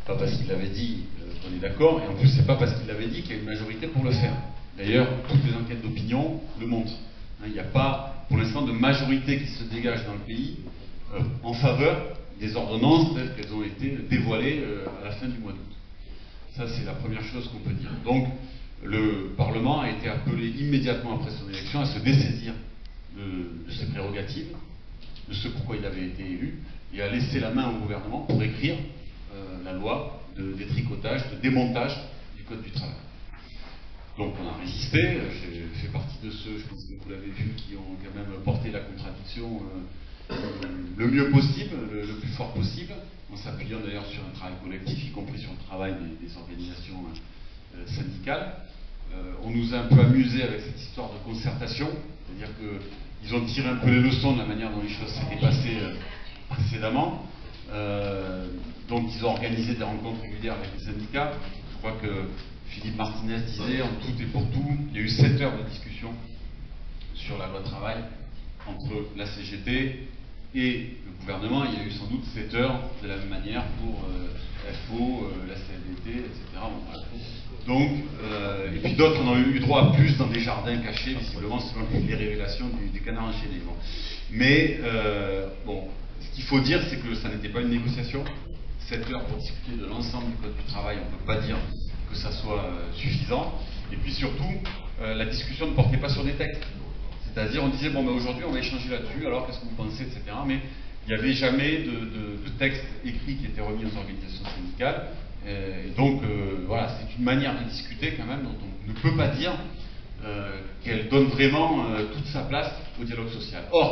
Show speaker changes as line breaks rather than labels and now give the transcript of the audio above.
pas parce qu'il l'avait dit qu'on est d'accord, et en plus c'est pas parce qu'il l'avait dit qu'il y a une majorité pour le faire. D'ailleurs, toutes les enquêtes d'opinion le montrent. Il n'y a pas, pour l'instant, de majorité qui se dégage dans le pays en faveur des ordonnances telles qu'elles ont été dévoilées à la fin du mois d'août. Ça, c'est la première chose qu'on peut dire. Donc, le Parlement a été appelé immédiatement après son élection à se dessaisir de ses prérogatives, de ce pourquoi il avait été élu, et à laisser la main au gouvernement pour écrire la loi de détricotage, de démontage du Code du travail. Donc on a résisté, j'ai fait partie de ceux, je pense que vous l'avez vu, qui ont quand même porté la contradiction le mieux possible, le plus fort possible, en s'appuyant d'ailleurs sur un travail collectif, y compris sur le travail des organisations syndicales. On nous a un peu amusé avec cette histoire de concertation, c'est-à-dire qu'ils ont tiré un peu les leçons de la manière dont les choses s'étaient passées précédemment. Donc ils ont organisé des rencontres régulières avec les syndicats. Je crois que Philippe Martinez disait, en tout et pour tout, il y a eu 7 heures de discussion sur la loi travail entre la CGT et le gouvernement. Il y a eu sans doute 7 heures de la même manière pour FO, la CFDT, etc. Bon, voilà. Donc, et puis d'autres en ont eu droit à plus dans des jardins cachés, visiblement, selon les révélations du canard enchaîné. Bon. Mais, bon, ce qu'il faut dire, c'est que ça n'était pas une négociation. 7 heures pour discuter de l'ensemble du Code du travail, on ne peut pas dire que ça soit suffisant. Et puis surtout, la discussion ne portait pas sur des textes. C'est-à-dire, on disait, bon, ben, aujourd'hui, on va échanger là-dessus, alors qu'est-ce que vous pensez, etc. Mais il n'y avait jamais de texte écrit qui était remis aux organisations syndicales. Et donc, voilà, c'est une manière de discuter, quand même, dont on ne peut pas dire qu'elle donne vraiment toute sa place au dialogue social. Or,